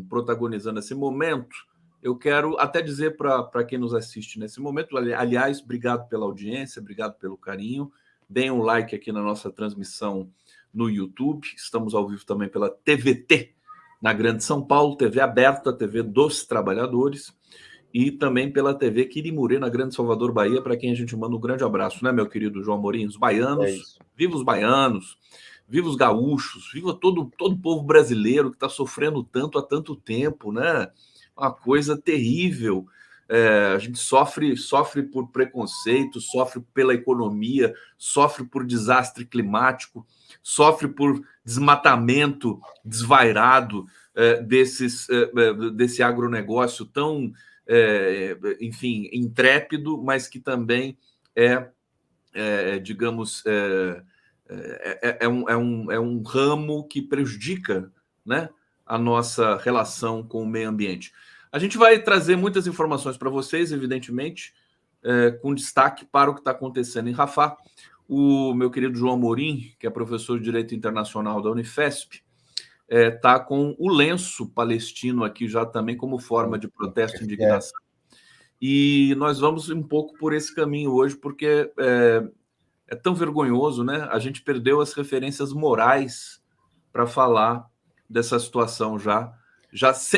protagonizando esse momento, eu quero até dizer para quem nos assiste nesse momento, aliás, obrigado pela audiência, obrigado pelo carinho, deem um like aqui na nossa transmissão no YouTube, estamos ao vivo também pela TVT, na Grande São Paulo, TV aberta, TV dos trabalhadores, e também pela TV Quirimurê, na Grande Salvador, Bahia, para quem a gente manda um grande abraço, né, meu querido João Amorim? Os baianos, viva os baianos, viva os gaúchos, viva todo o povo brasileiro que está sofrendo tanto há tanto tempo, né? Uma coisa terrível. A gente sofre por preconceito, sofre pela economia, sofre por desastre climático, sofre por desmatamento desvairado desse agronegócio tão, enfim, intrépido, mas que também digamos, um ramo que prejudica, né, a nossa relação com o meio ambiente. A gente vai trazer muitas informações para vocês, evidentemente, com destaque para o que está acontecendo em Rafah. O meu querido João Amorim, que é professor de Direito Internacional da Unifesp, está com o lenço palestino aqui já também como forma de protesto e indignação. E nós vamos um pouco por esse caminho hoje, porque é tão vergonhoso, né? A gente perdeu as referências morais para falar dessa situação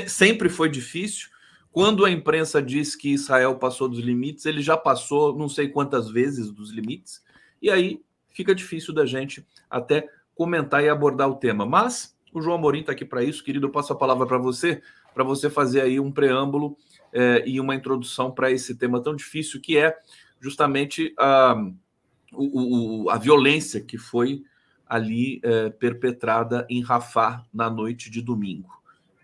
sempre foi difícil. Quando a imprensa diz que Israel passou dos limites, ele já passou não sei quantas vezes dos limites, e aí fica difícil da gente até comentar e abordar o tema. Mas o João Amorim está aqui para isso, querido. Eu passo a palavra para você fazer aí um preâmbulo e uma introdução para esse tema tão difícil, que é justamente a violência que foi ali perpetrada em Rafah na noite de domingo.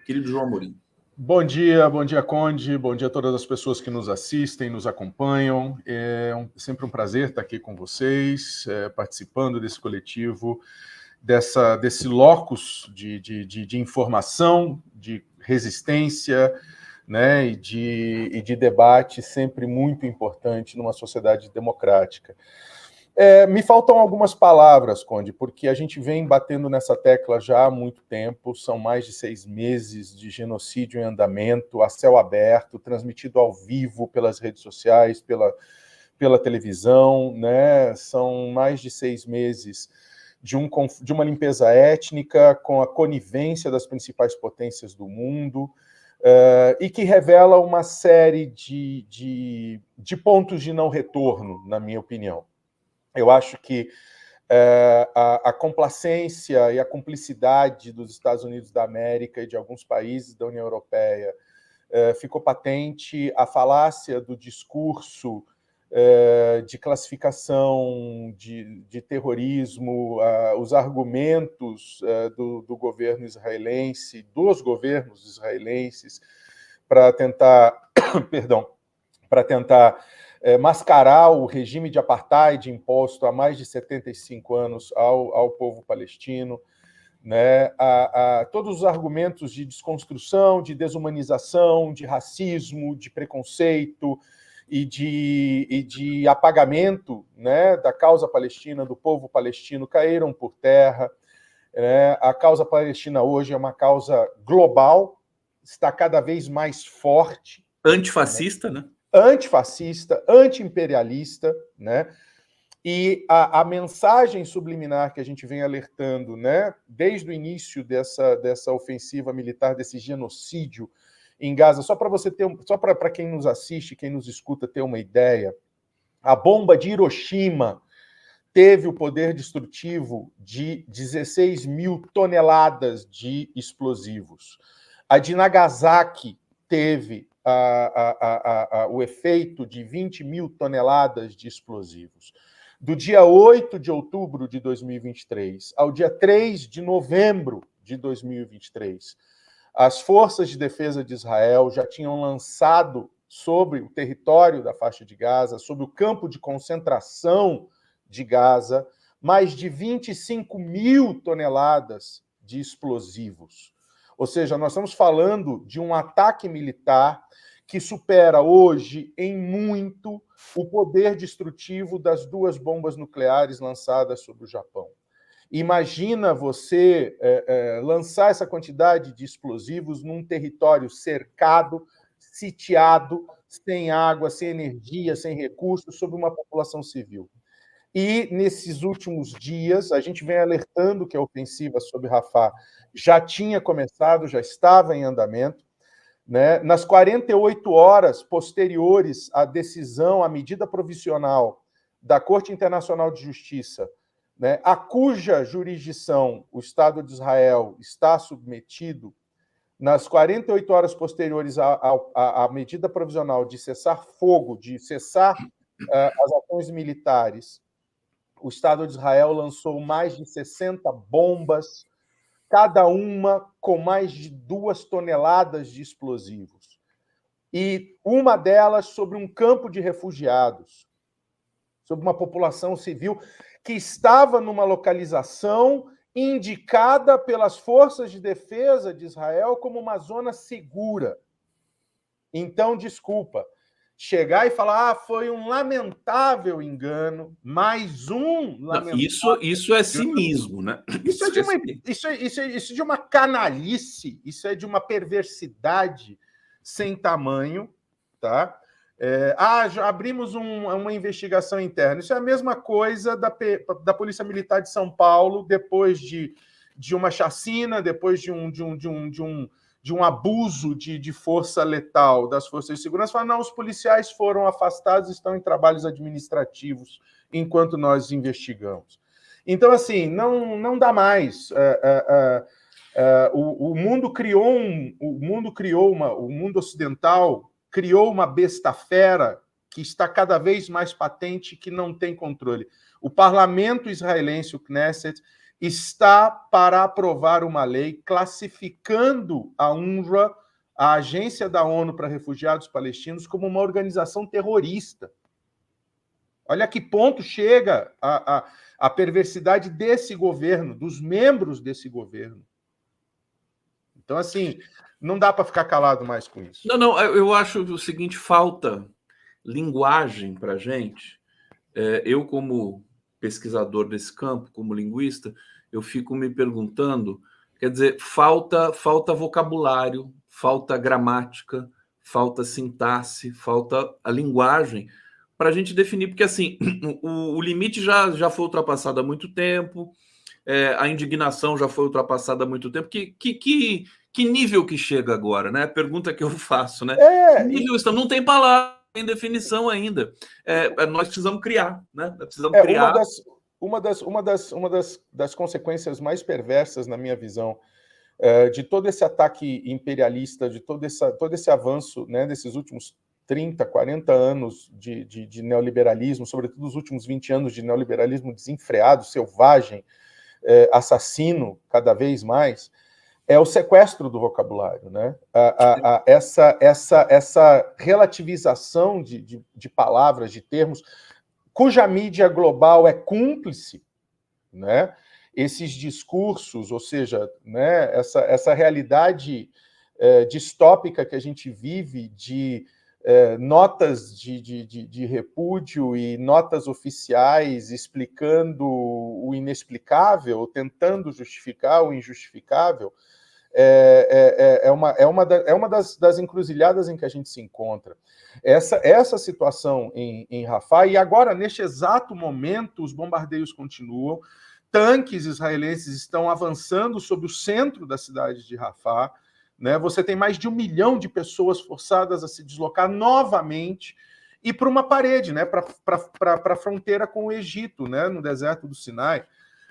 Querido João Amorim. Bom dia, Conde, bom dia a todas as pessoas que nos assistem, nos acompanham. É sempre um prazer estar aqui com vocês, participando desse coletivo, desse locus de informação, de resistência, né, e de debate sempre muito importante numa sociedade democrática. Me faltam algumas palavras, Conde, porque a gente vem batendo nessa tecla já há muito tempo, são mais de 6 meses de genocídio em andamento, a céu aberto, transmitido ao vivo pelas redes sociais, pela televisão, né? São mais de 6 meses de uma limpeza étnica com a conivência das principais potências do mundo, e que revela uma série de pontos de não retorno, na minha opinião. Eu acho que a complacência e a cumplicidade dos Estados Unidos da América e de alguns países da União Europeia ficou patente, a falácia do discurso de classificação de terrorismo, os argumentos do governo israelense, dos governos israelenses, para tentar, para tentar mascarar o regime de apartheid imposto há mais de 75 anos ao povo palestino, né? Todos os argumentos de desconstrução, de desumanização, de racismo, de preconceito e de apagamento, né, da causa palestina, do povo palestino, caíram por terra. Né? A causa palestina hoje é uma causa global, está cada vez mais forte. Antifascista, né? Antifascista, anti-imperialista, né? E a mensagem subliminar que a gente vem alertando, né, desde o início dessa ofensiva militar, desse genocídio em Gaza, só para quem nos assiste, quem nos escuta ter uma ideia, a bomba de Hiroshima teve o poder destrutivo de 16 mil toneladas de explosivos. A de Nagasaki teve o efeito de 20 mil toneladas de explosivos. Do dia 8 de outubro de 2023 ao dia 3 de novembro de 2023, as forças de defesa de Israel já tinham lançado sobre o território da faixa de Gaza, sobre o campo de concentração de Gaza, mais de 25 mil toneladas de explosivos. Ou seja, nós estamos falando de um ataque militar que supera hoje em muito o poder destrutivo das 2 bombas nucleares lançadas sobre o Japão. Imagina você lançar essa quantidade de explosivos num território cercado, sitiado, sem água, sem energia, sem recursos, sobre uma população civil. E, nesses últimos dias, a gente vem alertando que a ofensiva sobre Rafah já tinha começado, já estava em andamento. Né? Nas 48 horas posteriores à decisão, à medida provisional da Corte Internacional de Justiça, né, a cuja jurisdição o Estado de Israel está submetido, nas 48 horas posteriores à medida provisional de cessar fogo, de cessar as ações militares, o Estado de Israel lançou mais de 60 bombas, cada uma com mais de 2 toneladas de explosivos. E uma delas sobre um campo de refugiados, sobre uma população civil que estava numa localização indicada pelas forças de defesa de Israel como uma zona segura. Então, desculpa, chegar e falar, foi um lamentável engano, mais um lamentável... Isso é cinismo, né? Isso é de uma canalice, isso é de uma perversidade sem tamanho, tá? Já abrimos uma investigação interna. Isso é a mesma coisa da Polícia Militar de São Paulo, depois de uma chacina, depois de um abuso de força letal das forças de segurança. Falar, não, os policiais foram afastados, estão em trabalhos administrativos enquanto nós investigamos. Então, assim, não dá mais. O mundo ocidental criou uma besta-fera que está cada vez mais patente, que não tem controle. O parlamento israelense, o Knesset, está para aprovar uma lei classificando a UNRWA, a Agência da ONU para Refugiados Palestinos, como uma organização terrorista. Olha a que ponto chega a perversidade desse governo, dos membros desse governo. Então, assim, não dá para ficar calado mais com isso. Não, eu acho o seguinte, falta linguagem para a gente. Eu, como pesquisador desse campo, como linguista, eu fico me perguntando, quer dizer, falta vocabulário, falta gramática, falta sintaxe, falta a linguagem para a gente definir, porque assim, o limite já foi ultrapassado há muito tempo, a indignação já foi ultrapassada há muito tempo. Que nível que chega agora, né? Pergunta que eu faço, né? Que nível está? Não tem palavra, tem definição ainda. Nós precisamos criar, né? Precisamos criar. Uma das consequências mais perversas, na minha visão, de todo esse ataque imperialista, de todo esse avanço, né, desses últimos 30, 40 anos de neoliberalismo, sobretudo os últimos 20 anos de neoliberalismo desenfreado, selvagem, assassino, cada vez mais, é o sequestro do vocabulário, né? Essa relativização de palavras, de termos, cuja mídia global é cúmplice, né? Esses discursos, ou seja, né, essa realidade distópica que a gente vive de notas de repúdio e notas oficiais explicando o inexplicável, tentando justificar o injustificável, é uma das encruzilhadas em que a gente se encontra. Essa situação em Rafah, e agora, neste exato momento, os bombardeios continuam, tanques israelenses estão avançando sobre o centro da cidade de Rafah, né? Você tem mais de 1 milhão de pessoas forçadas a se deslocar novamente e para uma parede, né? Para a fronteira com o Egito, né? No deserto do Sinai.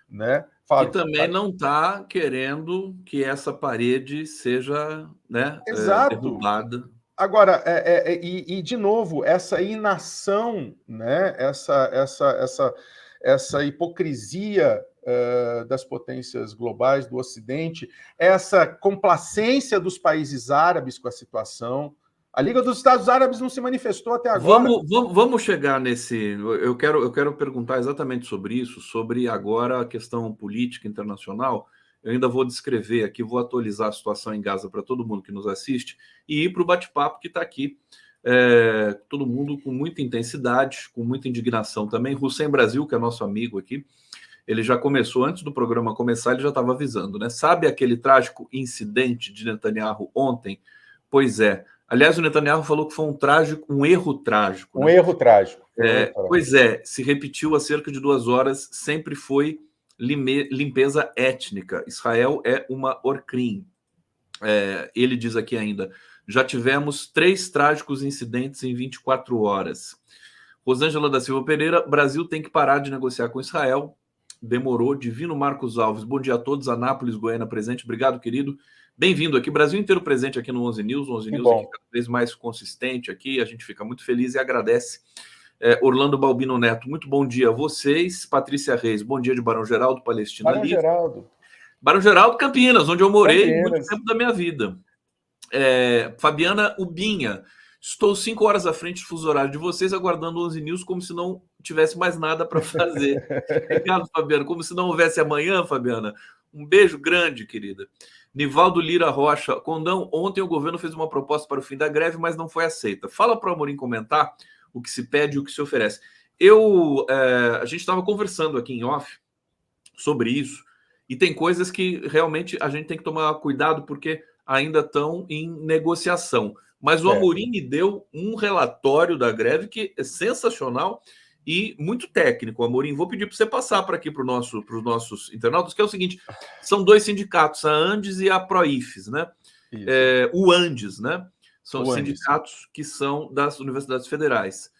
Né? E também não está querendo que essa parede seja, né, derrubada. Agora, de novo, essa inação, né? essa hipocrisia das potências globais do Ocidente, essa complacência dos países árabes com a situação. A Liga dos Estados Árabes não se manifestou até agora. Vamos chegar nesse... Eu quero perguntar exatamente sobre isso, sobre agora a questão política internacional. Eu ainda vou descrever aqui, vou atualizar a situação em Gaza para todo mundo que nos assiste e ir para o bate-papo que está aqui. Todo mundo com muita intensidade, com muita indignação também. Hussein Brasil, que é nosso amigo aqui, ele já começou, antes do programa começar, ele já estava avisando, né? Sabe aquele trágico incidente de Netanyahu ontem? Pois é. Aliás, o Netanyahu falou que foi um erro trágico. Um né? erro trágico. Pois é, se repetiu há cerca de 2 horas, sempre foi limpeza étnica. Israel é uma Orcrim. Ele diz aqui ainda, já tivemos 3 trágicos incidentes em 24 horas. Rosângela da Silva Pereira, Brasil tem que parar de negociar com Israel. Demorou. Divino Marcos Alves, bom dia a todos. Anápolis, Goiânia presente. Obrigado, querido. Bem-vindo aqui. Brasil inteiro presente aqui no 11 News. 11 News aqui, cada vez mais consistente aqui. A gente fica muito feliz e agradece. Orlando Balbino Neto, muito bom dia a vocês. Patrícia Reis, bom dia de Barão Geraldo, Palestina Barão Geraldo. Barão Geraldo, Campinas, onde eu morei muito tempo da minha vida. Fabiana Ubinha, estou 5 horas à frente do fuso horário de vocês, aguardando 11 News, como se não tivesse mais nada para fazer. Obrigado, Fabiana. Como se não houvesse amanhã, Fabiana. Um beijo grande, querida. Nivaldo Lira Rocha, Condão, ontem o governo fez uma proposta para o fim da greve, mas não foi aceita. Fala para o Amorim comentar o que se pede e o que se oferece. A gente estava conversando aqui em off sobre isso, e tem coisas que realmente a gente tem que tomar cuidado, porque ainda estão em negociação. Mas o Amorim me deu um relatório da greve que é sensacional e muito técnico. Amorim, vou pedir para você passar para aqui para os nossos internautas, que é o seguinte: são 2 sindicatos, a Andes e a Proifes, né? O Andes, né? São sindicatos que são das universidades federais.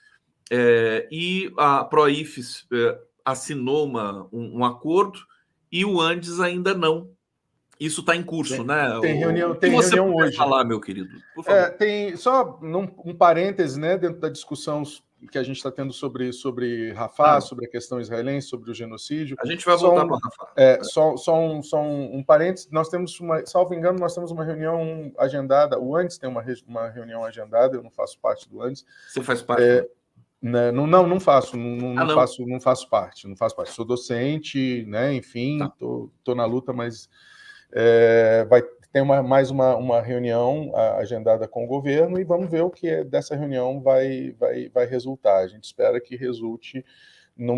E a Proifes assinou um acordo e o Andes ainda não. Isso está em curso, né? Tem reunião, você hoje. Falar, meu querido, por favor. Tem só um parêntese, né, dentro da discussão que a gente está tendo sobre Rafah, sobre a questão israelense, sobre o genocídio. A gente vai voltar para Rafah. Só um parêntese. Nós temos salvo engano, nós temos uma reunião agendada. O Andes tem uma reunião agendada. Eu não faço parte do Andes. Você faz parte? Não faço, não faço parte. Sou docente, né? Enfim, tô na luta, mas vai ter mais uma reunião agendada com o governo e vamos ver o que dessa reunião vai resultar. A gente espera que resulte na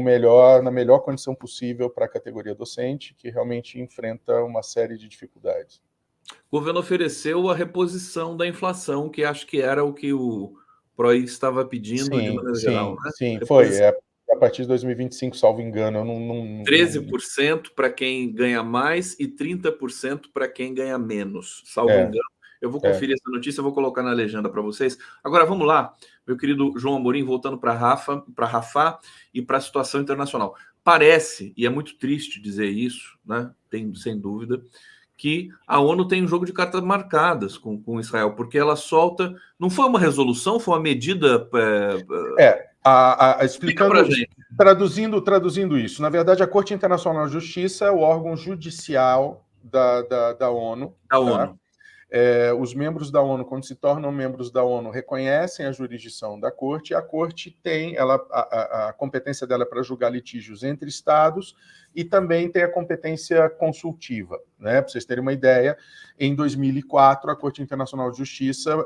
melhor condição possível para a categoria docente, que realmente enfrenta uma série de dificuldades. O governo ofereceu a reposição da inflação, que acho que era o que o PROI estava pedindo de maneira geral, né? Sim, foi. A partir de 2025, salvo engano. 13% para quem ganha mais e 30% para quem ganha menos, salvo engano. Eu vou conferir essa notícia, eu vou colocar na legenda para vocês. Agora, vamos lá, meu querido João Amorim, voltando para Rafah e para a situação internacional. Parece, e é muito triste dizer isso, né? Sem dúvida, que a ONU tem um jogo de cartas marcadas com Israel, porque ela solta... Não foi uma resolução, foi uma medida... Explicando, traduzindo isso, na verdade, a Corte Internacional de Justiça é o órgão judicial da ONU. ONU. Os membros da ONU, quando se tornam membros da ONU, reconhecem a jurisdição da Corte, e a Corte tem a competência dela para julgar litígios entre Estados e também tem a competência consultiva. Né? Para vocês terem uma ideia, em 2004, a Corte Internacional de Justiça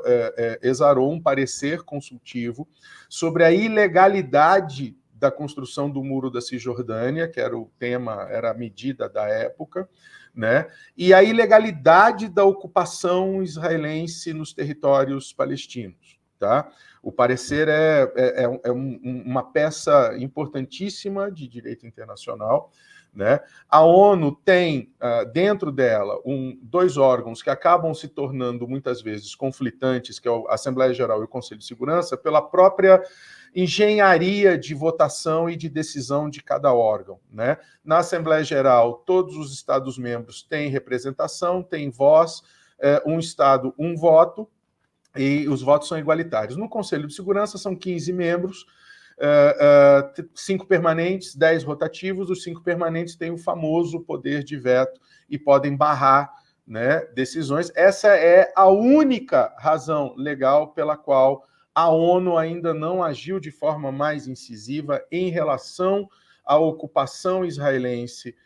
exarou um parecer consultivo sobre a ilegalidade da construção do Muro da Cisjordânia, que era o tema, era a medida da época, né? E a ilegalidade da ocupação israelense nos territórios palestinos. Tá? O parecer é uma peça importantíssima de direito internacional. Né? A ONU tem, dentro dela, 2 órgãos que acabam se tornando, muitas vezes, conflitantes, que é a Assembleia Geral e o Conselho de Segurança, pela própria engenharia de votação e de decisão de cada órgão. Né? Na Assembleia Geral, todos os Estados-membros têm representação, têm voz, um Estado, um voto, e os votos são igualitários. No Conselho de Segurança, são 15 membros, 5 permanentes, 10 rotativos. Os 5 permanentes têm o famoso poder de veto e podem barrar, né, decisões. Essa é a única razão legal pela qual a ONU ainda não agiu de forma mais incisiva em relação à ocupação israelense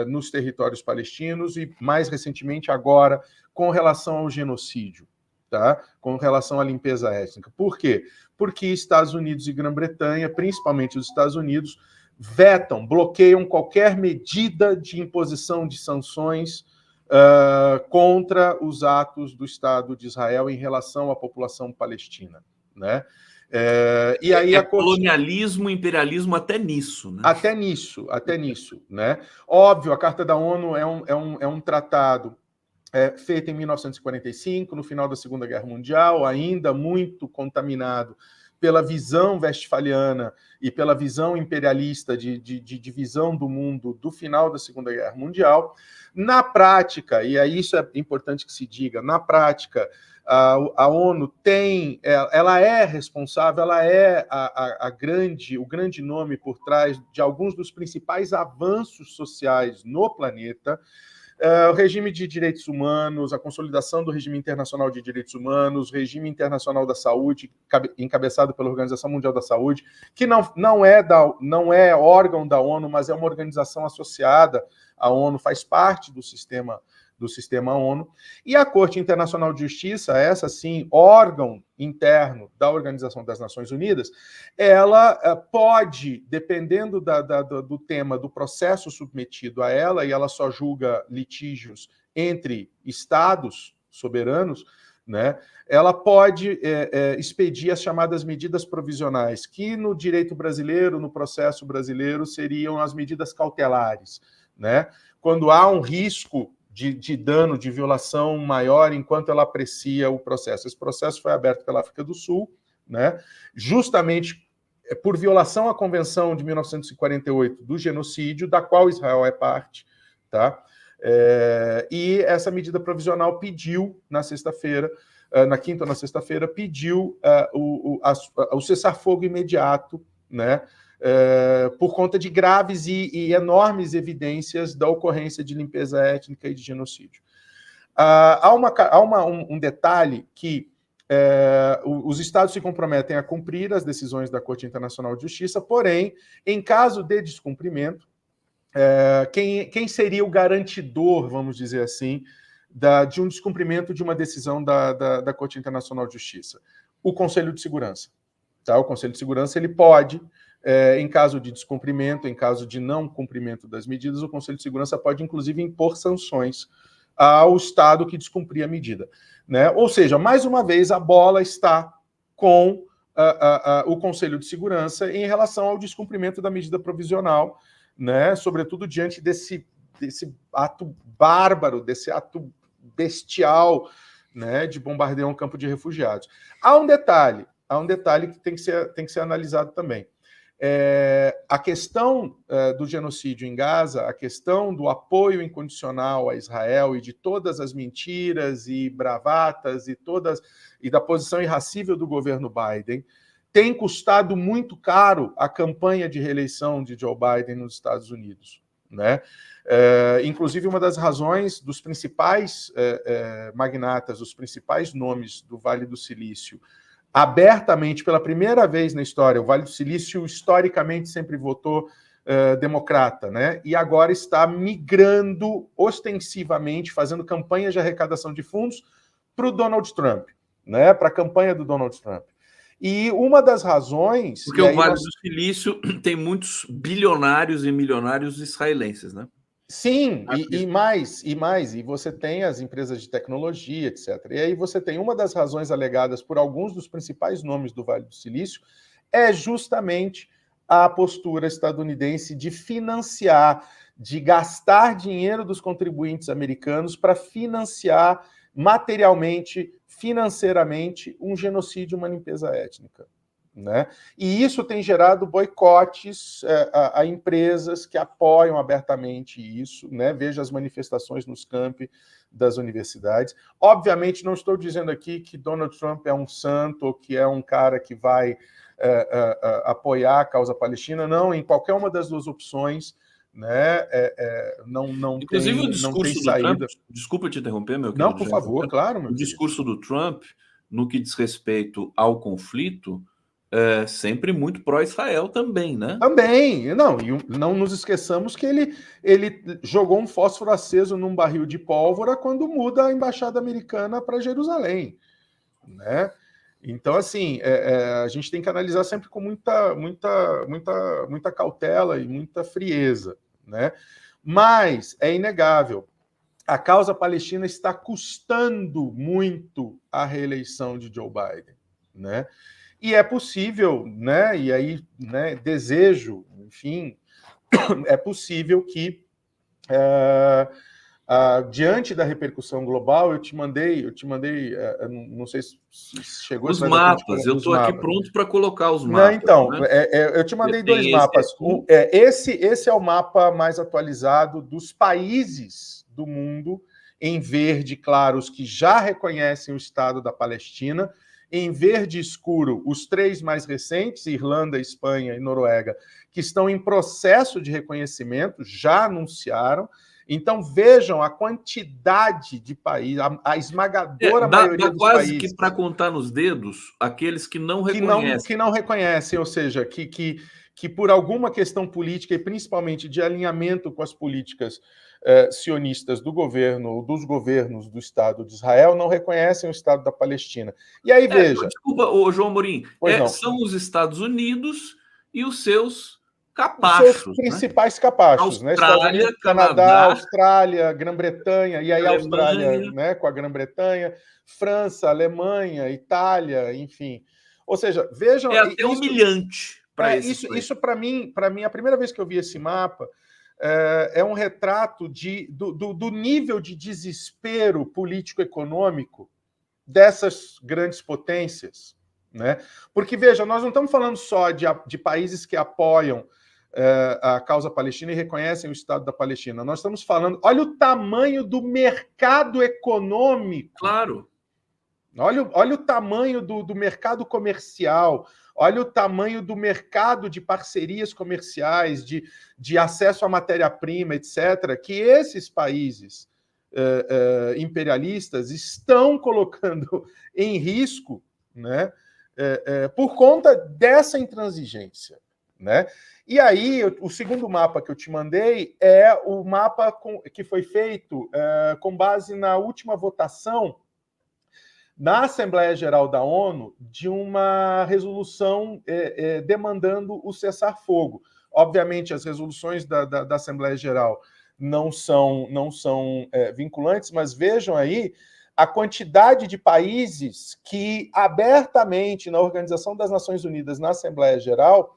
nos territórios palestinos e, mais recentemente, agora, com relação ao genocídio, tá? Com relação à limpeza étnica. Por quê? Porque Estados Unidos e Grã-Bretanha, principalmente os Estados Unidos, vetam, bloqueiam qualquer medida de imposição de sanções contra os atos do Estado de Israel em relação à população palestina, né? E aí colonialismo, imperialismo até nisso, né? Até nisso, né? Óbvio, a Carta da ONU é um tratado feito em 1945, no final da Segunda Guerra Mundial, ainda muito contaminado pela visão westphaliana e pela visão imperialista de divisão do mundo do final da Segunda Guerra Mundial. Na prática, e aí isso é importante que se diga, na prática, a ONU ela é responsável, ela é o grande nome por trás de alguns dos principais avanços sociais no planeta. O regime de direitos humanos, a consolidação do regime internacional de direitos humanos, o regime internacional da saúde, encabeçado pela Organização Mundial da Saúde, que não é órgão da ONU, mas é uma organização associada à ONU, faz parte do sistema ONU, e a Corte Internacional de Justiça, essa sim, órgão interno da Organização das Nações Unidas, ela pode, dependendo do tema do processo submetido a ela, e ela só julga litígios entre estados soberanos, né, ela pode expedir as chamadas medidas provisionais, que no direito brasileiro, no processo brasileiro, seriam as medidas cautelares, né? Quando há um risco de dano, de violação maior, enquanto ela aprecia o processo. Esse processo foi aberto pela África do Sul, né, justamente por violação à Convenção de 1948 do genocídio, da qual Israel é parte, tá? E essa medida provisional pediu, na sexta-feira, na quinta ou na sexta-feira, pediu o cessar-fogo imediato, né, por conta de graves e enormes evidências da ocorrência de limpeza étnica e de genocídio. Há um detalhe que os Estados se comprometem a cumprir as decisões da Corte Internacional de Justiça, porém, em caso de descumprimento, quem seria o garantidor, vamos dizer assim, de um descumprimento de uma decisão da Corte Internacional de Justiça? O Conselho de Segurança. Tá? O Conselho de Segurança ele pode, em caso de descumprimento, em caso de não cumprimento das medidas, o Conselho de Segurança pode, inclusive, impor sanções ao Estado que descumprir a medida, né? Ou seja, mais uma vez, a bola está com o Conselho de Segurança em relação ao descumprimento da medida provisional, né? Sobretudo diante desse ato bárbaro, desse ato bestial, né, de bombardear um campo de refugiados. Há um detalhe que tem que ser analisado também. A questão do genocídio em Gaza, a questão do apoio incondicional a Israel e de todas as mentiras e bravatas e da posição irracível do governo Biden tem custado muito caro a campanha de reeleição de Joe Biden nos Estados Unidos, né? Inclusive, uma das razões dos principais magnatas, dos principais nomes do Vale do Silício, abertamente, pela primeira vez na história, o Vale do Silício historicamente sempre votou democrata, né? E agora está migrando ostensivamente, fazendo campanhas de arrecadação de fundos para o Donald Trump, né? Para a campanha do Donald Trump. E uma das razões... Porque o Vale do Silício tem muitos bilionários e milionários israelenses, né? Sim, e mais, e você tem as empresas de tecnologia, etc. E aí você tem uma das razões alegadas por alguns dos principais nomes do Vale do Silício é justamente a postura estadunidense de financiar, de gastar dinheiro dos contribuintes americanos para financiar materialmente, financeiramente, um genocídio, uma limpeza étnica, né? E isso tem gerado boicotes a empresas que apoiam abertamente isso, né? Veja as manifestações nos campi das universidades. Obviamente, não estou dizendo aqui que Donald Trump é um santo ou que é um cara que vai apoiar a causa palestina, não, em qualquer uma das duas opções, né? Inclusive, o discurso não tem do saída. Trump, desculpa te interromper, meu querido. Não, por favor, claro. O discurso do Trump, no que diz respeito ao conflito, é sempre muito pró-Israel também, né? Também, não, e não nos esqueçamos que ele jogou um fósforo aceso num barril de pólvora quando muda a embaixada americana para Jerusalém, né? Então, assim, a gente tem que analisar sempre com muita cautela e muita frieza, né? Mas é inegável, a causa palestina está custando muito a reeleição de Joe Biden, né? E é possível, né? E aí, né, desejo, enfim, é possível que diante da repercussão global, eu te mandei, não sei se chegou Os exatamente mapas, eu os estou aqui mapas. pronto para colocar os Não, mapas. então, Né? eu te mandei dois Tem esse mapas. aqui. Esse é o mapa mais atualizado dos países do mundo, em verde claro, os que já reconhecem o Estado da Palestina, em verde escuro, os três mais recentes, Irlanda, Espanha e Noruega, que estão em processo de reconhecimento, já anunciaram. Então, vejam a quantidade de países, a esmagadora maioria Dá dos quase que países para contar nos dedos aqueles que não que reconhecem. não reconhecem, ou seja, que por alguma questão política e principalmente de alinhamento com as políticas sionistas do governo ou dos governos do Estado de Israel, não reconhecem o Estado da Palestina. E aí, veja... Desculpa, João Amorim, Pois não. são os Estados Unidos e os seus Os seus capachos, né? principais capachos, né? Estados Austrália, Unidos, Canadá, Canadá, Austrália, Grã-Bretanha, e aí a Austrália, Alemanha. né, com a Grã-Bretanha, França, Alemanha, Itália, enfim. Ou seja, vejam, É até humilhante para esses países. Isso para mim, a primeira vez que eu vi esse mapa, é um retrato do nível de desespero político-econômico dessas grandes potências, né? Porque, veja, nós não estamos falando só de países que apoiam a causa palestina e reconhecem o Estado da Palestina. Nós estamos falando... Olha o tamanho do mercado econômico. Claro. Olha o tamanho do mercado comercial, olha o tamanho do mercado de parcerias comerciais, de acesso à matéria-prima, etc., que esses países imperialistas estão colocando em risco, né, por conta dessa intransigência, né? E aí, o segundo mapa que eu te mandei é o mapa que foi feito com base na última votação na Assembleia Geral da ONU de uma resolução demandando o cessar-fogo. Obviamente, as resoluções da Assembleia Geral não são vinculantes, mas vejam aí a quantidade de países que abertamente na Organização das Nações Unidas, na Assembleia Geral,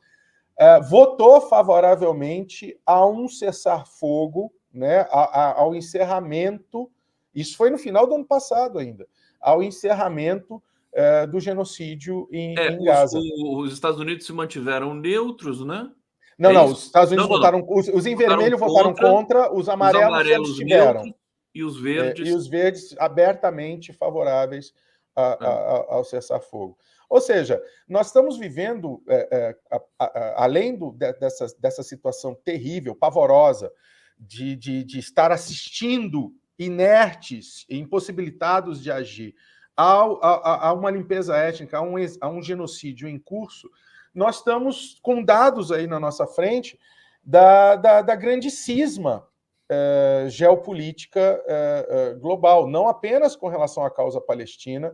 votou favoravelmente a um cessar-fogo, né, ao encerramento. Isso foi no final do ano passado ainda, ao encerramento do genocídio em Gaza. Os Estados Unidos se mantiveram neutros, né? Não, os Estados Unidos votaram... Os em vermelho votaram contra, os amarelos se abstiveram. Neutros, e os verdes... e os verdes abertamente favoráveis ao cessar-fogo. Ou seja, nós estamos vivendo, além dessa situação terrível, pavorosa, de estar assistindo inertes, impossibilitados de agir, a uma limpeza étnica, a um genocídio em curso, nós estamos com dados aí na nossa frente da grande cisma geopolítica global, não apenas com relação à causa palestina,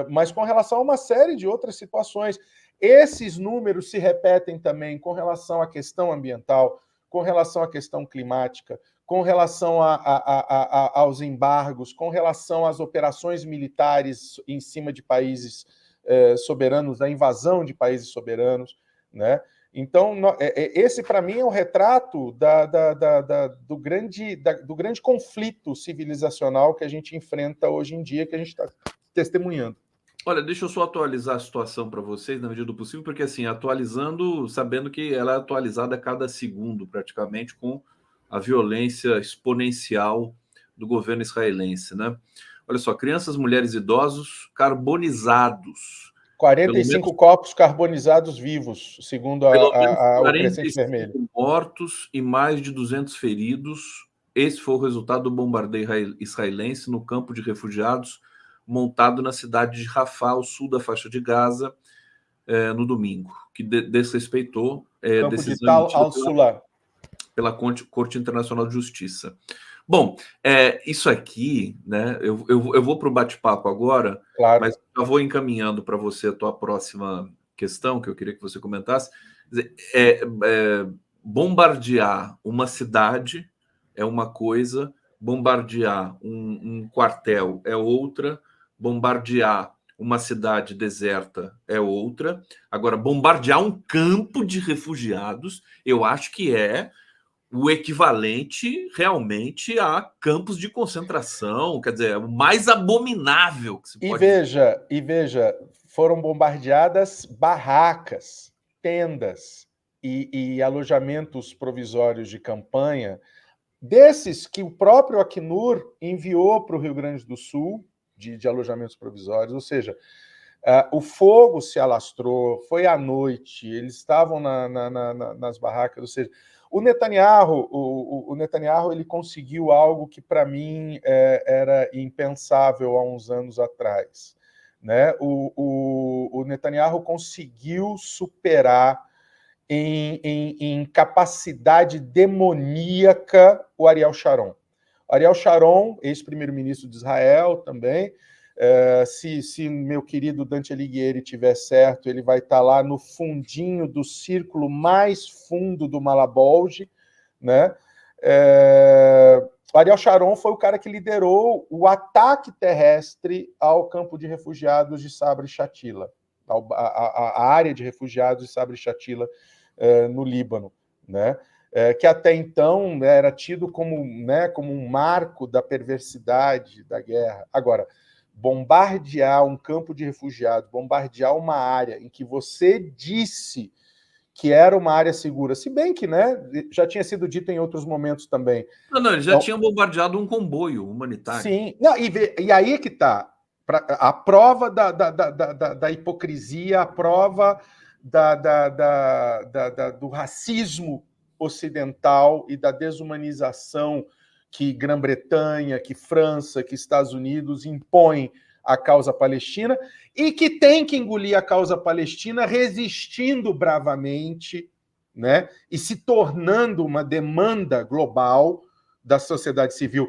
mas com relação a uma série de outras situações. Esses números se repetem também com relação à questão ambiental, com relação à questão climática, com relação aos embargos, com relação às operações militares em cima de países soberanos, da invasão de países soberanos, né? Então, esse, para mim, é um retrato do grande conflito civilizacional que a gente enfrenta hoje em dia, que a gente está testemunhando. Olha, deixa eu só atualizar a situação para vocês na medida do possível, porque assim, atualizando, sabendo que ela é atualizada a cada segundo, praticamente, com a violência exponencial do governo israelense, né? Olha só, crianças, mulheres e idosos carbonizados. 45 corpos carbonizados vivos, segundo o Crescente Vermelho. Mortos e mais de 200 feridos. Esse foi o resultado do bombardeio israelense no campo de refugiados montado na cidade de Rafah, ao sul da faixa de Gaza, no domingo, que desrespeitou campo de Tal al-Sula pela Corte Internacional de Justiça. Bom, isso aqui, né? Eu vou para o bate-papo agora, Claro. mas eu vou encaminhando para você a tua próxima questão, que eu queria que você comentasse. Quer dizer, bombardear uma cidade é uma coisa, bombardear um quartel é outra, bombardear uma cidade deserta é outra. Agora, bombardear um campo de refugiados, eu acho que é o equivalente realmente a campos de concentração, quer dizer, o mais abominável que se pode dizer. E veja, foram bombardeadas barracas, tendas e alojamentos provisórios de campanha, desses que o próprio Acnur enviou para o Rio Grande do Sul, de alojamentos provisórios, ou seja, o fogo se alastrou, foi à noite, eles estavam nas barracas, ou seja, o Netanyahu ele conseguiu algo que para mim era impensável há uns anos atrás, né? O Netanyahu conseguiu superar em capacidade demoníaca o Ariel Sharon. Ariel Sharon, ex-primeiro-ministro de Israel também, se meu querido Dante Alighieri tiver certo, ele vai estar lá no fundinho do círculo mais fundo do Malabolge, né? Ariel Sharon foi o cara que liderou o ataque terrestre ao campo de refugiados de Sabra e Shatila, a área de refugiados de Sabra e Shatila no Líbano, né? Que até então era tido como um marco da perversidade da guerra. Agora, bombardear um campo de refugiados, bombardear uma área em que você disse que era uma área segura, se bem que já tinha sido dito em outros momentos também. Não, eles já tinham bombardeado um comboio humanitário. Sim, não, e aí é que está a prova da hipocrisia, a prova do racismo ocidental e da desumanização que Grã-Bretanha, que França, que Estados Unidos impõem à causa palestina e que tem que engolir a causa palestina resistindo bravamente, né, e se tornando uma demanda global da sociedade civil.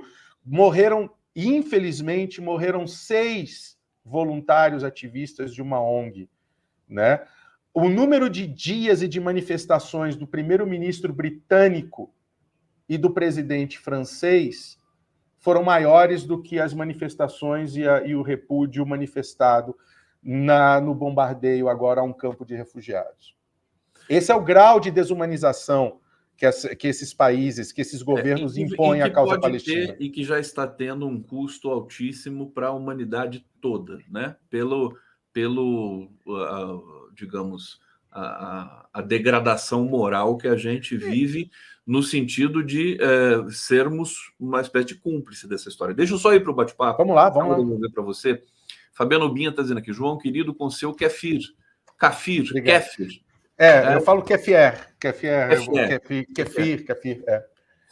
Infelizmente, morreram 6 voluntários ativistas de uma ONG, né? O número de dias e de manifestações do primeiro-ministro britânico e do presidente francês foram maiores do que as manifestações e o repúdio manifestado no bombardeio agora a um campo de refugiados. Esse é o grau de desumanização que esses países, que esses governos impõem à causa palestina. E que já está tendo um custo altíssimo para a humanidade toda, né? Digamos, a degradação moral que a gente vive no sentido de sermos uma espécie de cúmplice dessa história. Deixa eu só ir para o bate-papo. Vamos lá. Eu vou ver para você. Fabiano Binha está dizendo aqui, João, querido, com seu kefir. Kefir. Eu falo kefir.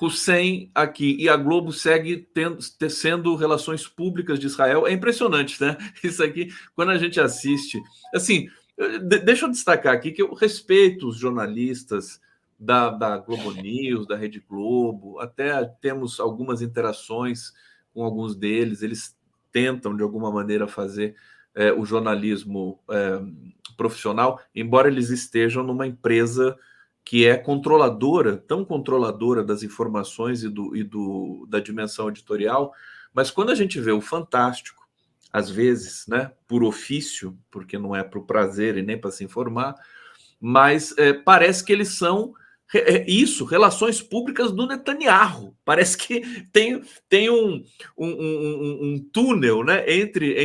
Hussein aqui, e a Globo segue tecendo relações públicas de Israel. É impressionante, né? Isso aqui, quando a gente assiste. Assim, deixa eu destacar aqui que eu respeito os jornalistas da Globo News, da Rede Globo, até temos algumas interações com alguns deles, eles tentam, de alguma maneira, fazer o jornalismo profissional, embora eles estejam numa empresa que é controladora, tão controladora das informações da dimensão editorial, mas quando a gente vê o Fantástico, às vezes, né, por ofício, porque não é para o prazer e nem para se informar, mas parece que eles são relações públicas do Netanyahu. Parece que tem um túnel, né, entre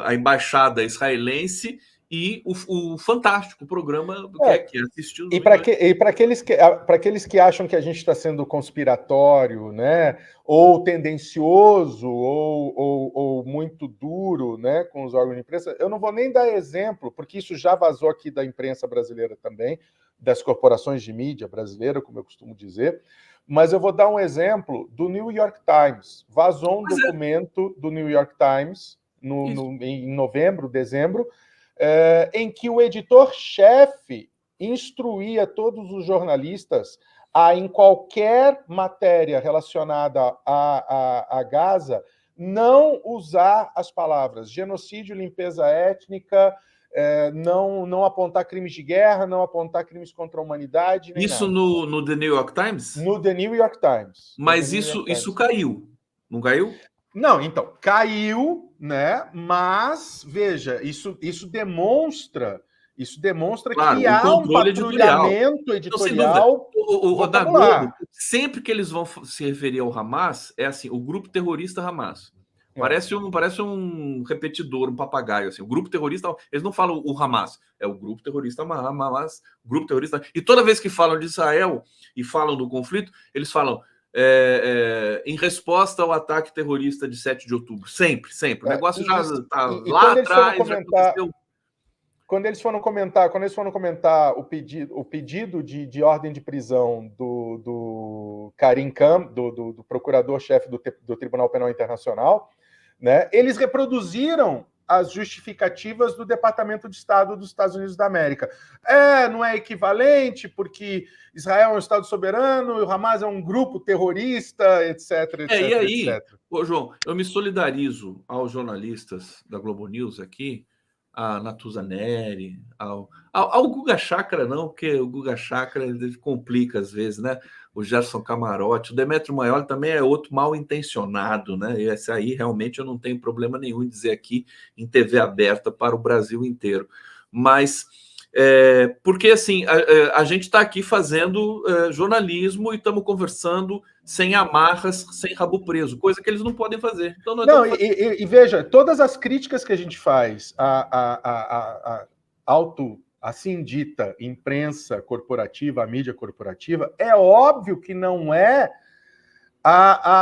a embaixada israelense e o Fantástico, o programa que é assistido. E para aqueles que acham que a gente está sendo conspiratório, né, ou tendencioso, ou muito duro, né, com os órgãos de imprensa, eu não vou nem dar exemplo, porque isso já vazou aqui da imprensa brasileira também, das corporações de mídia brasileira, como eu costumo dizer, mas eu vou dar um exemplo do New York Times. Vazou um documento do New York Times em novembro, dezembro, em que o editor-chefe instruía todos os jornalistas a, em qualquer matéria relacionada a Gaza, não usar as palavras genocídio, limpeza étnica, não apontar crimes de guerra, não apontar crimes contra a humanidade, nem Isso nada. no The New York Times? No The New York Times. Mas isso caiu, não caiu? Não, então, caiu, né? Mas, veja, isso demonstra Claro, que um há um controle patrulhamento editorial. Então, sem dúvida, da Globo, sempre que eles vão se referir ao Hamas, é assim, o grupo terrorista Hamas. Parece um repetidor, um papagaio, assim. O grupo terrorista, eles não falam o Hamas, é o grupo terrorista Hamas, grupo terrorista. E toda vez que falam de Israel e falam do conflito, eles falam em resposta ao ataque terrorista de 7 de outubro. Sempre, sempre. O negócio já está lá atrás, já aconteceu. Quando eles foram comentar o pedido de ordem de prisão do Karim Khan, do procurador-chefe do Tribunal Penal Internacional, né, eles reproduziram as justificativas do Departamento de Estado dos Estados Unidos da América. Não é equivalente, porque Israel é um Estado soberano, e o Hamas é um grupo terrorista, etc, etc, e aí, etc. João, eu me solidarizo aos jornalistas da Globo News aqui, a Natuza Neri, ao Guga Chakra, não, porque o Guga Chakra complica às vezes, né? O Gerson Camarote, o Demetrio Maioli também é outro mal intencionado, né? E esse aí realmente eu não tenho problema nenhum em dizer aqui em TV aberta para o Brasil inteiro. Mas porque assim, a gente está aqui fazendo jornalismo e estamos conversando sem amarras, sem rabo preso, coisa que eles não podem fazer. Então, e veja, todas as críticas que a gente faz à assim dita imprensa corporativa, a mídia corporativa, é óbvio que não é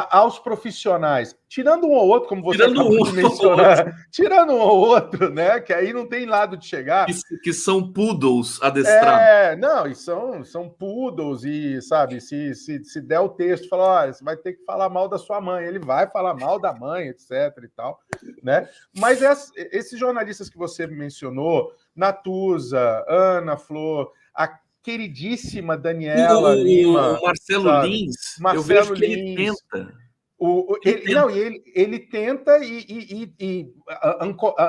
aos profissionais, tirando um ou outro, como você acabou de mencionar, tirando um ou outro, né? Que aí não tem lado de chegar. Que são poodles adestrados. Não, e são poodles, e sabe, se der o texto, fala, olha, você vai ter que falar mal da sua mãe, ele vai falar mal da mãe, etc. e tal, né? Mas esses jornalistas que você mencionou, Natuza, Ana Flor, a queridíssima Daniela Lima, o Marcelo sabe? Lins, Marcelo eu vejo que Lins, ele tenta. Ele tenta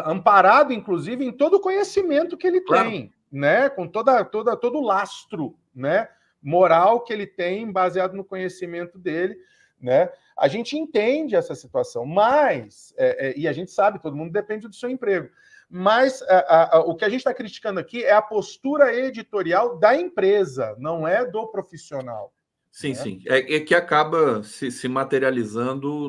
amparado, inclusive, em todo o conhecimento que ele tem, né? Com todo o lastro, né? Moral que ele tem, baseado no conhecimento dele, né? A gente entende essa situação, mas e a gente sabe, todo mundo depende do seu emprego. Mas o que a gente está criticando aqui é a postura editorial da empresa, não é do profissional. Sim, sim. É que acaba se materializando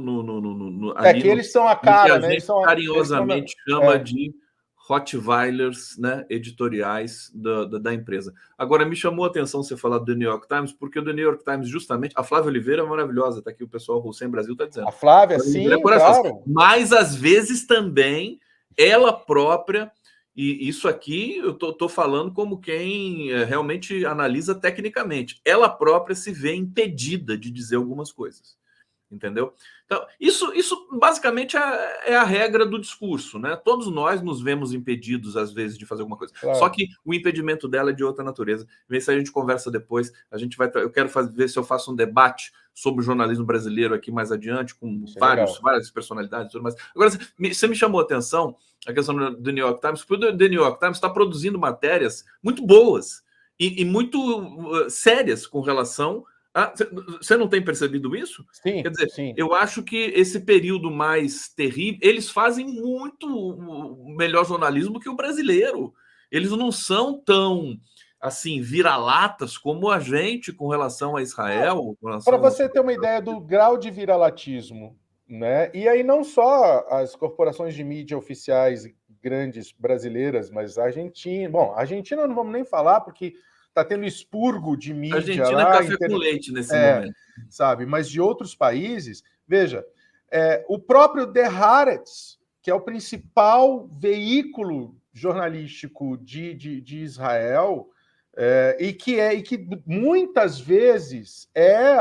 ali que eles são a cara, né? Eles são carinhosamente chama de Rottweilers, né, editoriais da empresa. Agora, me chamou a atenção você falar do The New York Times, porque o The New York Times, justamente, a Flávia Oliveira é maravilhosa, tá aqui o pessoal Hussein Brasil está dizendo. A Flávia, sim, claro. Mas, às vezes, também, ela própria, e isso aqui eu tô falando como quem realmente analisa tecnicamente, ela própria se vê impedida de dizer algumas coisas. Entendeu? Então, isso basicamente é a regra do discurso, né? Todos nós nos vemos impedidos, às vezes, de fazer alguma coisa. Claro. Só que o impedimento dela é de outra natureza. Vê se a gente conversa depois. Eu quero ver se eu faço um debate sobre o jornalismo brasileiro aqui mais adiante, com várias personalidades e tudo mais. Agora, você me chamou a atenção a questão do New York Times, porque o The New York Times está produzindo matérias muito boas e muito sérias com relação. Você não tem percebido isso? Sim, quer dizer, sim. Eu acho que esse período mais terrível, eles fazem muito melhor jornalismo que o brasileiro. Eles não são tão assim vira-latas como a gente com relação a Israel. Para você ter uma ideia do grau de viralatismo, né? E aí não só as corporações de mídia oficiais grandes brasileiras, mas a Argentina. Bom, a Argentina não vamos nem falar porque está tendo expurgo de mídia Argentina lá. Argentina é café com leite nesse momento. Sabe? Mas de outros países, veja, o próprio The Haaretz, que é o principal veículo jornalístico de Israel, e que muitas vezes é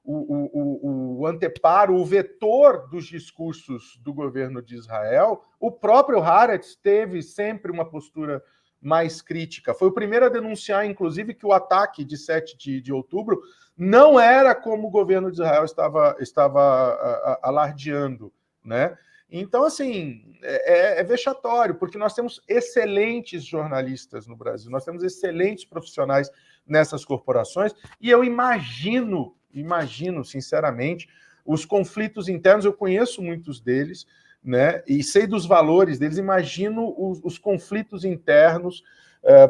o anteparo, o vetor dos discursos do governo de Israel. O próprio Haaretz teve sempre uma postura mais crítica. Foi o primeiro a denunciar, inclusive, que o ataque de 7 de outubro não era como o governo de Israel estava alardeando, né? Então, assim, é vexatório, porque nós temos excelentes jornalistas no Brasil, nós temos excelentes profissionais nessas corporações, e eu imagino, sinceramente, os conflitos internos, eu conheço muitos deles, né? E sei dos valores deles, imagino os conflitos internos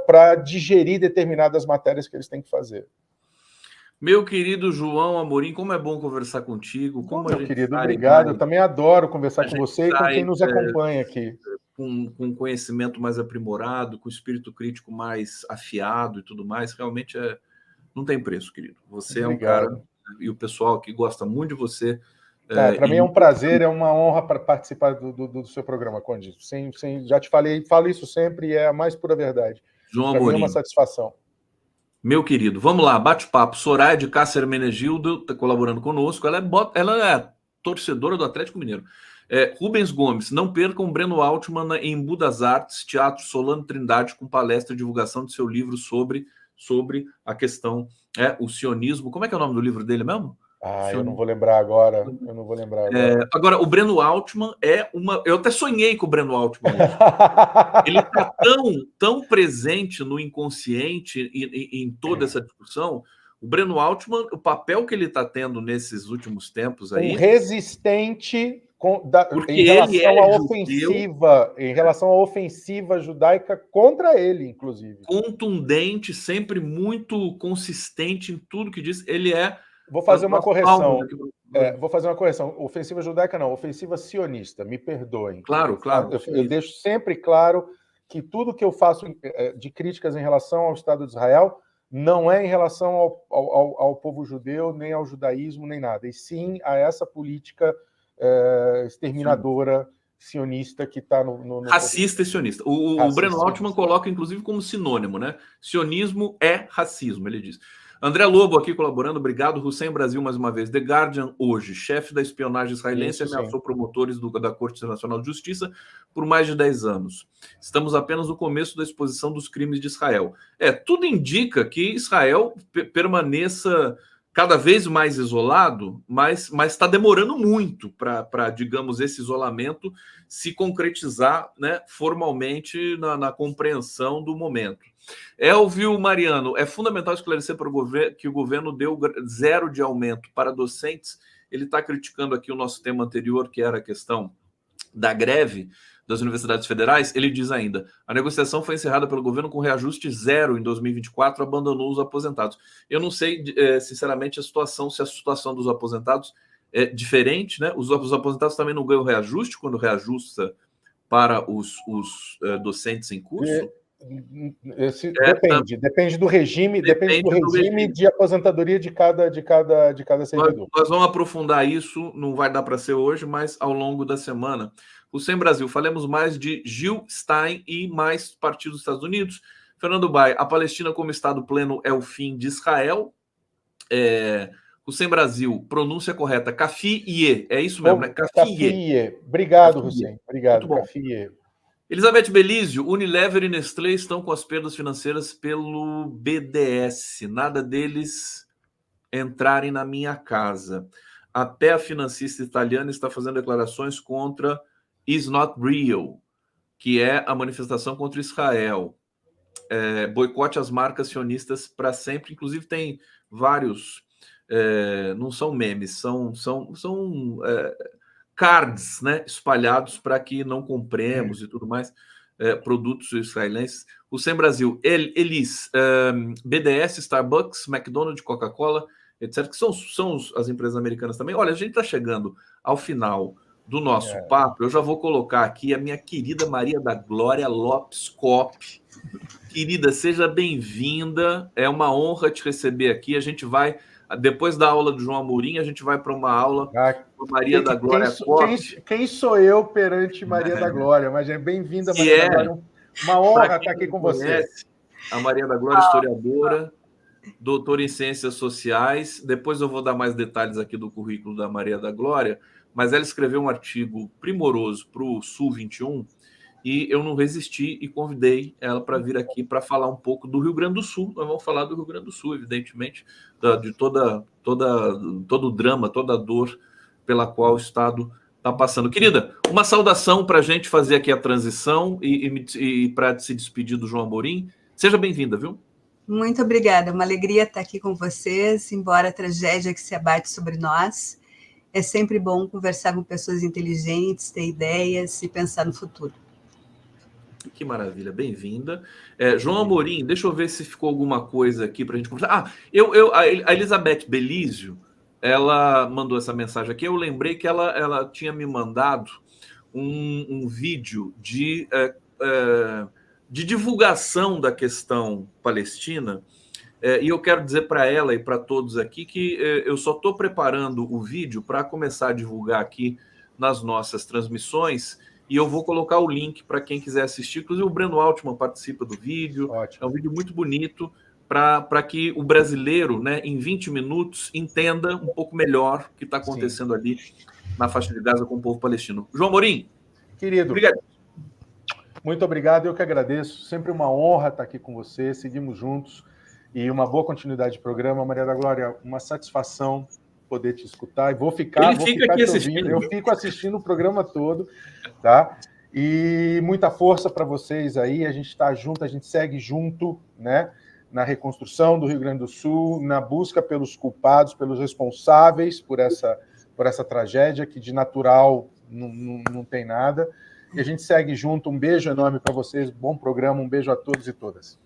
para digerir determinadas matérias que eles têm que fazer. Meu querido João Amorim, como é bom conversar contigo. Bom, meu querido, obrigado. Eu também adoro conversar com você e com quem nos acompanha aqui. Com conhecimento mais aprimorado, com espírito crítico mais afiado e tudo mais, realmente não tem preço, querido. Você Obrigado. É um cara, e o pessoal aqui gosta muito de você. Para mim é um prazer, é uma honra para participar do seu programa, Conde. Já te falei, falo isso sempre e é a mais pura verdade. João Amorim. Para mim é uma satisfação. Meu querido, vamos lá, bate-papo. Soraya de Cássio Hermenegildo está colaborando conosco. Ela é torcedora do Atlético Mineiro. Rubens Gomes, não percam Breno Altman em Budas Artes, Teatro Solano Trindade, com palestra e divulgação de seu livro sobre a questão, o sionismo. Como é que é o nome do livro dele mesmo? Eu não vou lembrar agora. Agora, o Breno Altman eu até sonhei com o Breno Altman. Ele está tão presente no inconsciente em toda essa discussão. O Breno Altman, o papel que ele está tendo nesses últimos tempos aí... resistente em relação à ofensiva judaica contra ele, inclusive. Contundente, sempre muito consistente em tudo que diz. Ele é... Vou fazer uma correção. Ofensiva judaica não, ofensiva sionista, me perdoem. Claro. Eu deixo sempre claro que tudo que eu faço de críticas em relação ao Estado de Israel não é em relação ao povo judeu, nem ao judaísmo, nem nada, e sim a essa política exterminadora sionista que está no racista e sionista. O Breno Altman coloca, inclusive, como sinônimo, né? Sionismo é racismo, ele diz. André Lobo aqui colaborando, obrigado. Hussein Brasil, mais uma vez. The Guardian, hoje, chefe da espionagem israelense, ameaçou promotores da Corte Internacional de Justiça por mais de 10 anos. Estamos apenas no começo da exposição dos crimes de Israel. Tudo indica que Israel permaneça cada vez mais isolado, mas está demorando muito para, digamos, esse isolamento se concretizar, né, formalmente na compreensão do momento. Elvio Mariano, é fundamental esclarecer para o governo que o governo deu 0 de aumento para docentes. Ele está criticando aqui o nosso tema anterior, que era a questão da greve das universidades federais. Ele diz ainda, a negociação foi encerrada pelo governo com reajuste 0 em 2024, abandonou os aposentados. Eu não sei, sinceramente, se a situação dos aposentados é diferente, né? Os aposentados também não ganham reajuste quando reajusta para os docentes em curso? Depende do regime, de aposentadoria de cada servidor. Nós vamos aprofundar isso, não vai dar para ser hoje, mas ao longo da semana. O Sem Brasil, falemos mais de Gil Stein e mais partidos dos Estados Unidos. Fernando Bay, a Palestina como Estado pleno é o fim de Israel. O Sem Brasil, pronúncia correta, Kafi-Ie, é isso mesmo, né? Kafi-Ie. Obrigado, Hussein. Obrigado, Kafi-Ie. Elizabeth Belísio, Unilever e Nestlé estão com as perdas financeiras pelo BDS. Nada deles entrarem na minha casa. Até a financista italiana está fazendo declarações contra Is Not Real, que é a manifestação contra Israel. Boicote às marcas sionistas para sempre. Inclusive tem vários, não são memes, são cards, né, espalhados para que não compremos e tudo mais produtos israelenses. O Sem Brasil, eles, BDS, Starbucks, McDonald's, Coca-Cola, etc., que são as empresas americanas também. Olha, a gente está chegando ao final do nosso papo. Eu já vou colocar aqui a minha querida Maria da Glória Lopes Cop. Querida, seja bem-vinda. É uma honra te receber aqui. A gente vai... Depois da aula do João Amorim, a gente vai para uma aula com Maria da Glória. Quem sou eu perante Maria da Glória? Mas é bem-vinda, Maria da Glória. Uma honra estar aqui com você. A Maria da Glória, historiadora, doutora em Ciências Sociais. Depois eu vou dar mais detalhes aqui do currículo da Maria da Glória, mas ela escreveu um artigo primoroso para o Sul 21 e eu não resisti e convidei ela para vir aqui para falar um pouco do Rio Grande do Sul. Nós vamos falar do Rio Grande do Sul, evidentemente, de todo o drama, toda a dor pela qual o Estado está passando. Querida, uma saudação para a gente fazer aqui a transição e para se despedir do João Amorim. Seja bem-vinda, viu? Muito obrigada, uma alegria estar aqui com vocês, embora a tragédia que se abate sobre nós. É sempre bom conversar com pessoas inteligentes, ter ideias e pensar no futuro. Que maravilha, bem-vinda. João Amorim, deixa eu ver se ficou alguma coisa aqui para a gente conversar. A Elizabeth Belísio, ela mandou essa mensagem aqui. Eu lembrei que ela tinha me mandado um vídeo de divulgação da questão palestina, e eu quero dizer para ela e para todos aqui que eu só estou preparando o vídeo para começar a divulgar aqui nas nossas transmissões, e eu vou colocar o link para quem quiser assistir. Inclusive o Breno Altman participa do vídeo. Ótimo. É um vídeo muito bonito para que o brasileiro, né, em 20 minutos, entenda um pouco melhor o que está acontecendo ali na faixa de Gaza com o povo palestino. João Amorim, querido, obrigado. Muito obrigado, eu que agradeço. Sempre uma honra estar aqui com você. Seguimos juntos e uma boa continuidade de programa. Maria da Glória, uma satisfação poder te escutar, e vou ficar aqui te ouvindo. Eu fico assistindo o programa todo, tá? E muita força para vocês aí, a gente está junto, a gente segue junto, né? Na reconstrução do Rio Grande do Sul, na busca pelos culpados, pelos responsáveis por essa tragédia, que de natural não tem nada. E a gente segue junto. Um beijo enorme para vocês, bom programa, um beijo a todos e todas.